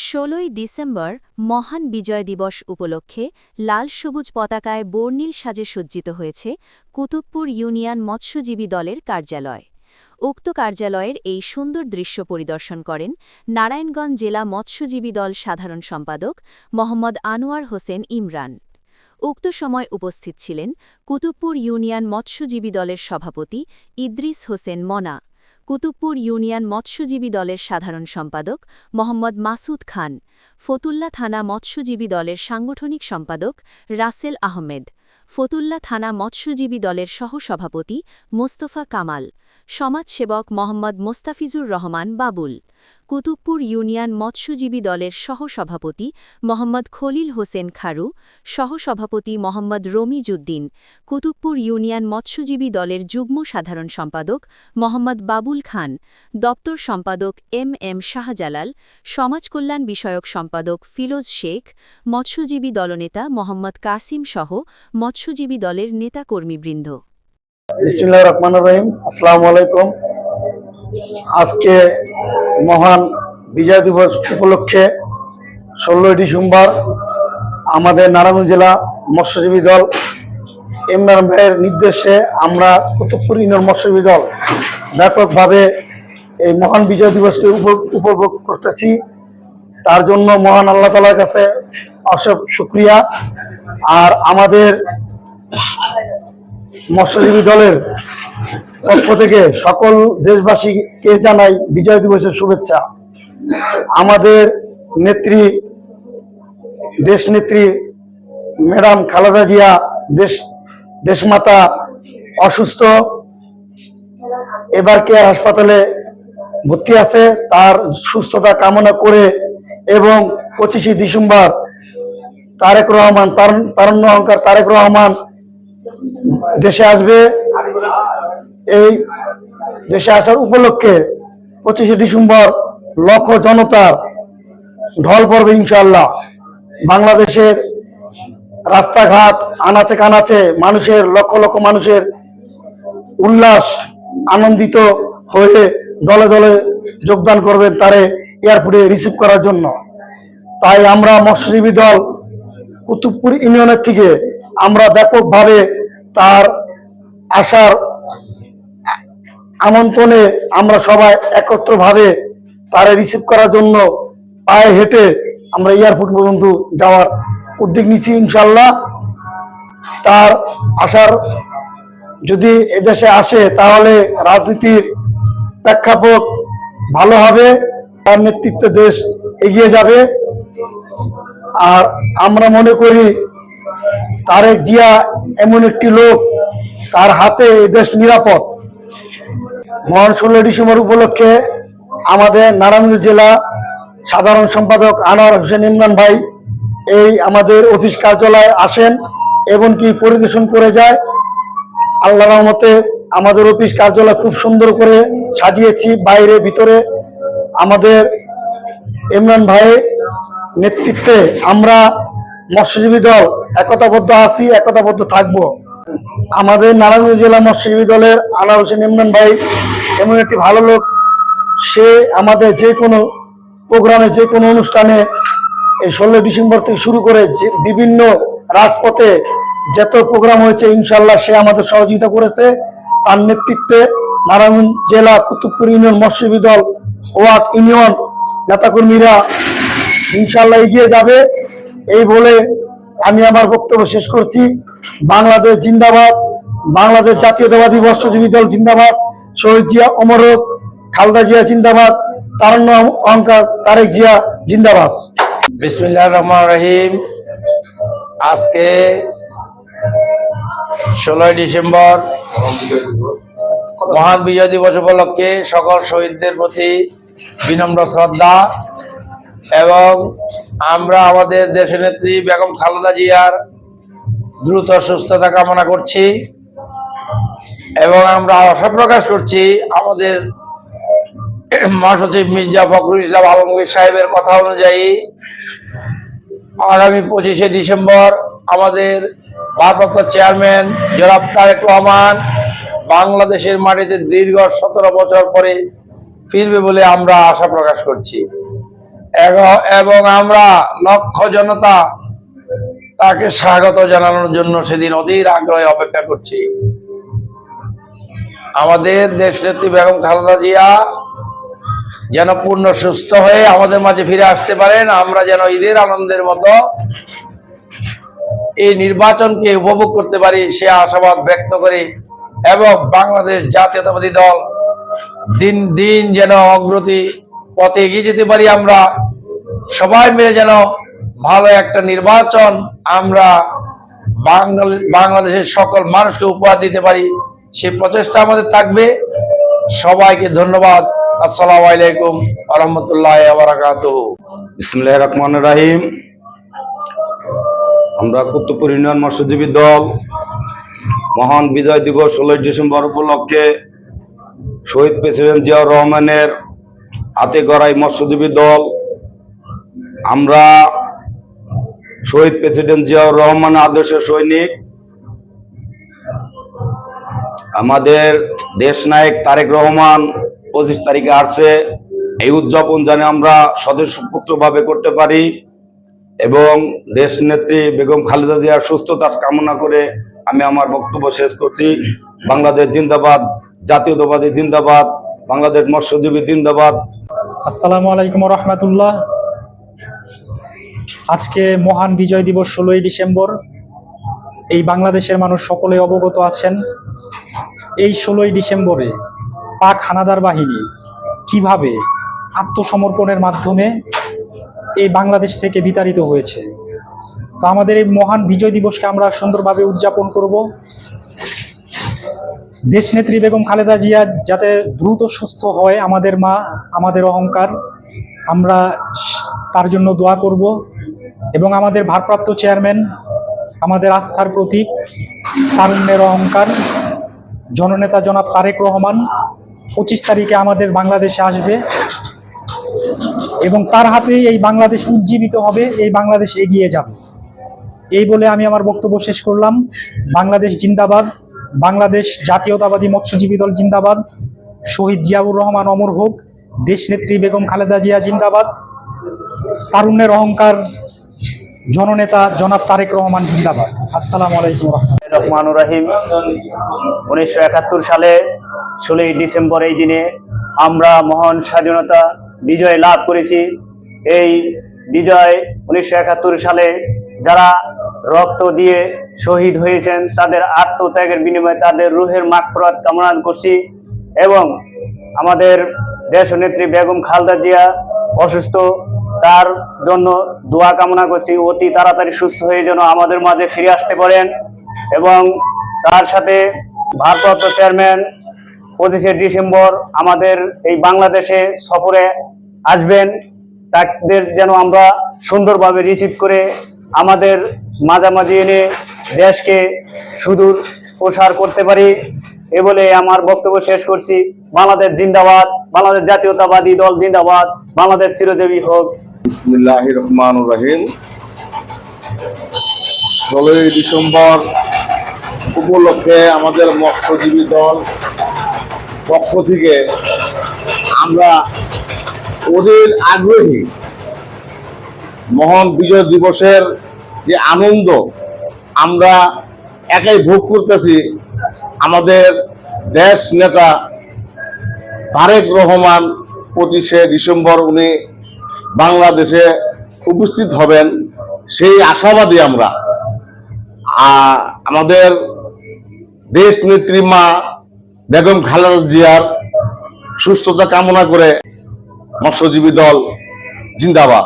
১৬ই ডিসেম্বর মহান বিজয় দিবস উপলক্ষে লাল সবুজ পতাকায় বর্ণিল সাজে সজ্জিত হয়েছে কুতুবপুর ইউনিয়ন মৎস্যজীবী দলের কার্যালয়। উক্ত কার্যালয়ের এই সুন্দর দৃশ্য পরিদর্শন করেন নারায়ণগঞ্জ জেলা মৎস্যজীবী দল সাধারণ সম্পাদক মোহাম্মদ আনোয়ার হোসেন ইমরান। উক্ত সময় উপস্থিত ছিলেন কুতুবপুর ইউনিয়ন মৎস্যজীবী দলের সভাপতি ইদ্রিস হোসেন মনা, কুতুবপুর ইউনিয়ন মৎস্যজীবী দলের সাধারণ সম্পাদক মোহাম্মদ মাসুদ খান, ফতুল্লা থানা মৎস্যজীবী দলের সাংগঠনিক সম্পাদক রাসেল আহমেদ, ফতুল্লা থানা মৎস্যজীবী দলের সহসভাপতি মোস্তফা কামাল, সমাজসেবক মোহাম্মদ মোস্তাফিজুর রহমান বাবুল, কুতুবপুর ইউনিয়ন মৎস্যজীবী দলের সহসভাপতি মোহাম্মদ খলিল হোসেন খারু, সহসভাপতি মোহাম্মদ রমিজউদ্দিন, কুতুবপুর ইউনিয়ন মৎস্যজীবী দলের যুগ্ম সাধারণ সম্পাদক মোহাম্মদ বাবুল খান, দপ্তর সম্পাদক এম শাহজালাল, সমাজকল্যাণ বিষয়ক সম্পাদক ফিরোজ শেখ, মৎস্যজীবী দলনেতা মোহাম্মদ কাসিম সহ মৎস্যজীবী দলের নেতাকর্মীবৃন্দ। বিসমিল্লাহির রহমানির রহিম। আসসালামু আলাইকুম। আজকে মহান বিজয় দিবস উপলক্ষে ১৬ই ডিসেম্বর আমাদের নারায়ণগঞ্জ জেলা মৎস্যজীবী দল ইমরান ভাইয়ের নির্দেশে আমরা কুতুবপুর ইউনিয়ন মৎস্যজীবী দল ব্যাপকভাবে এই মহান বিজয় দিবসকে উপভোগ করতেছি। তার জন্য মহান আল্লাহ তাআলার কাছে অশেষ শুকরিয়া। আর আমাদের মৎস্যজীবী দলের পক্ষ থেকে সকল দেশবাসীকে জানাই বিজয় দিবসের শুভেচ্ছা। আমাদের নেত্রী দেশনেত্রী ম্যাডাম খালেদা জিয়া দেশমাতা অসুস্থ, এবার কেয়ার হাসপাতালে ভর্তি আছে। তার সুস্থতা কামনা করে এবং ২৫শে ডিসেম্বর তারেক রহমান তারুণ্য অহংকার তারেক রহমান দেশে আসবে। এই দেশে আসার উপলক্ষে ২৫শে ডিসেম্বর লক্ষ জনতার ঢল পড়বে ইনশাআল্লাহ। বাংলাদেশের রাস্তাঘাট আনাচে কানাচে মানুষের লক্ষ লক্ষ মানুষের উল্লাস আনন্দিত হয়ে দলে দলে যোগদান করবেন তারে এয়ারপোর্টে রিসিভ করার জন্য। তাই আমরা মৎস্যজীবী দল কুতুবপুর ইউনিয়নের থেকে আমরা ব্যাপকভাবে তার আসার আমন্ত্রণে আমরা সবাই একত্রভাবে তারে রিসিভ করার জন্য পায়ে হেঁটে আমরা এয়ারপোর্ট পর্যন্ত যাওয়ার উদ্যোগ নিচ্ছি ইনশাল্লাহ। তার আসার যদি এদেশে আসে তাহলে রাজনীতির প্রেক্ষাপট ভালো হবে, তার নেতৃত্বে দেশ এগিয়ে যাবে। আর আমরা মনে করি তারেক জিয়া এমন একটি লোক, তার হাতে দেশ নিরাপদ। মহান ১৬ই ডিসেম্বর উপলক্ষে আমাদের নারায়ণগঞ্জ জেলা সাধারণ সম্পাদক আনোয়ার হোসেন ইমরান ভাই এই আমাদের অফিস কার্যালয়ে আসেন এবং কি পরিদর্শন করে যায়। আল্লাহর রহমতে আমাদের অফিস কার্যালয় খুব সুন্দর করে সাজিয়েছি, বাইরে ভিতরে। আমাদের ইমরান ভাইয়ের নেতৃত্বে আমরা মৎস্যজীবী দল একতাবদ্ধ আছি, একতাবদ্ধ থাকব। আমাদের নারায়ণগঞ্জ জেলা মৎস্যজীবী দলের আনোয়ার হোসেন ইমরান ভাই এমন একটি ভালো লোক, সে আমাদের যে কোনো প্রোগ্রামে যে কোনো অনুষ্ঠানে এই ১৬ই ডিসেম্বর থেকে শুরু করে যে বিভিন্ন রাজপথে যত প্রোগ্রাম হয়েছে ইনশাল্লাহ সে আমাদের সহযোগিতা করেছে। তার নেতৃত্বে নারায়ণগঞ্জ জেলা কুতুবপুর ইউনিয়ন মৎস্যজীবী দল ওয়ার্ড ইউনিয়ন নেতাকর্মীরা ইনশাল্লাহ এগিয়ে যাবে। এই বলে আমি আমার বক্তব্য শেষ করছি। বাংলাদেশ জিন্দাবাদ, বাংলাদেশ জাতীয়তাবাদী মৎস্যজীবী দল জিন্দাবাদ, শহীদ জিয়া অমর হোক, খালেদা জিয়া জিন্দাবাদ, তারুণ্য অহংকার তারেক জিয়া জিন্দাবাদ। বিসমিল্লাহির রহমানির রহিম। আজকে ১৬ই ডিসেম্বর মহান বিজয় দিবস উপলক্ষে সকল শহীদদের প্রতি বিনম্র শ্রদ্ধা এবং আমরা আমাদের দেশনেত্রী বেগম খালেদা জিয়ার দ্রুত সুস্থতা কামনা করছি এবং আমরা আশা প্রকাশ করছি আমাদের মহাসচিব মির্জা ফখরুল ইসলাম আলমগীর সাহেবের কথা অনুযায়ী আগামী ২৫শে ডিসেম্বর আমাদের ভারপ্রাপ্ত চেয়ারম্যান জনাব তারেক রহমান বাংলাদেশের মাটিতে দীর্ঘ ১৭ বছর পরে ফিরবে বলে আমরা আশা প্রকাশ করছি। এবং আমরা লক্ষ জনতা তাকে স্বাগত জানানোর জন্য সেদিন অধীর আগ্রহে অপেক্ষা করছি। আমাদের দেশনেত্রী বেগম খালেদা জিয়া যেন পূর্ণ সুস্থ হয়ে আমাদের মাঝে ফিরে আসতে পারেন, আমরা যেন ঈদের আনন্দের মতো এই নির্বাচনকে উপভোগ করতে পারি সে আশাবাদ ব্যক্ত করি, এবং বাংলাদেশ জাতীয়তাবাদী দল দিন দিন যেন অগ্রগতি পথে এগিয়ে যেতে পারি, আমরা সবাই মিলে যেন ভালো একটা নির্বাচন আমরা বাংলাদেশের সকল মানুষকে উপহার দিতে পারি, সে প্রচেষ্টা আমাদের থাকবে। সবাইকে ধন্যবাদ। আসসালামু আলাইকুম ওয়া রাহমাতুল্লাহি ওয়া বারাকাতুহু। বিসমিল্লাহির রহমানির রহিম। আমরা কুতুবপুর ইউনিয়ন মৎস্যজীবী দল মহান বিজয় দিবস 16 ডিসেম্বর উপলক্ষে শহীদ প্রেসিডেন্ট জিয়াউর রহমানের হাতে গড়াই মৎস্যজীবী দল, আমরা শহীদ প্রেসিডেন্ট জিয়াউর রহমানের আদর্শের সৈনিক। আমাদের দেশ নায়ক তারেক রহমান 25 তারিখে আসছে, এই উদযাপন যেন আমরা স্বতঃস্ফূর্তভাবে করতে পারি এবং দেশ নেত্রী বেগম খালেদা জিয়ার সুস্থতার কামনা করে আমি আমার বক্তব্য শেষ করছি। বাংলাদেশ জিন্দাবাদ, জাতীয়তাবাদী জিন্দাবাদ, বাংলাদেশ মৎস্যজীবী জিন্দাবাদ। আসসালামু আলাইকুম রহমতুল্লাহ। আজকে মহান বিজয় দিবস 16ই ডিসেম্বর। এই বাংলাদেশের মানুষ সকলে অবগত আছেন, এই 16ই ডিসেম্বরে পাক হানাদার বাহিনী কিভাবে আত্মসমর্পণের মাধ্যমে এই বাংলাদেশ থেকে বিতাড়িত হয়েছে। তো আমাদের এই মহান বিজয় দিবসকে আমরা সুন্দরভাবে উদযাপন করব। দেশনেত্রী বেগম খালেদা জিয়া যাতে দ্রুত সুস্থ হয়, আমাদের মা, আমাদের অহংকার, আমরা তার জন্য দোয়া করব। এবং আমাদের ভারপ্রাপ্ত চেয়ারম্যান, আমাদের আস্থার প্রতীক, তারুণ্যের অহংকার, জননেতা জনাব তারেক রহমান 25 তারিখে আমাদের বাংলাদেশে আসবে এবং তার হাতেই এই বাংলাদেশ উজ্জীবিত হবে, এই বাংলাদেশ এগিয়ে যাবে। এই বলে আমি আমার বক্তব্য শেষ করলাম। বাংলাদেশ জিন্দাবাদ, বাংলাদেশ জাতীয়তাবাদী মৎস্যজীবী দল জিন্দাবাদ, শহীদ জিয়াউর রহমান অমর হোক, দেশনেত্রী বেগম খালেদা জিয়া জিন্দাবাদ, তারুণ্যের অহংকার জননেতা জনাব তারেক রহমান জিন্দাবাদ। আসসালামু আলাইকুম রহমানুর রহিম। 1971 সালে 16ই ডিসেম্বর এই দিনে আমরা মহান স্বাধীনতা বিজয় লাভ করেছি। এই বিজয় 1971 সালে যারা রক্ত দিয়ে শহীদ হয়েছেন তাদের আত্মত্যাগের বিনিময়ে তাদের রুহের মাগফিরাত কামনা করছি এবং আমাদের দেশনেত্রী বেগম খালেদা জিয়া অসুস্থ, তার জন্য দোয়া কামনা করছি, অতি তাড়াতাড়ি সুস্থ হয়ে যেন আমাদের মাঝে ফিরে আসতে পারেন। এবং তার সাথে ভারপ্রাপ্ত চেয়ারম্যান 25শে ডিসেম্বর আমাদের এই বাংলাদেশে সফরে আসবেন, তাদের যেন আমরা সুন্দরভাবে রিসিভ করে আমাদের মাঝামাঝি এনে দেশকে সুদূর প্রসার করতে পারি। এ বলে আমার বক্তব্য শেষ করছি। বাংলাদেশ জিন্দাবাদ, বাংলাদেশ জাতীয়তাবাদী দল জিন্দাবাদ, বাংলাদেশ চিরজীবী হোক। বিসমিল্লাহির রহমানির রহিম। 16ই ডিসেম্বর উপলক্ষে আমাদের মৎস্যজীবী দল পক্ষ থেকে আমরা ওদের আগ্রহী মহান বিজয় দিবসের যে আনন্দ আমরা একাই ভোগ করতেছি। আমাদের দেশ নেতা তারেক রহমান 25শে ডিসেম্বর উনি বাংলাদেশে উপস্থিত হবেন, সেই আশাবাদী আমরা। আমাদের দেশ নেত্রী মা বেগম খালেদা জিয়ার সুস্থতা কামনা করে মৎস্যজীবী দল জিন্দাবাদ।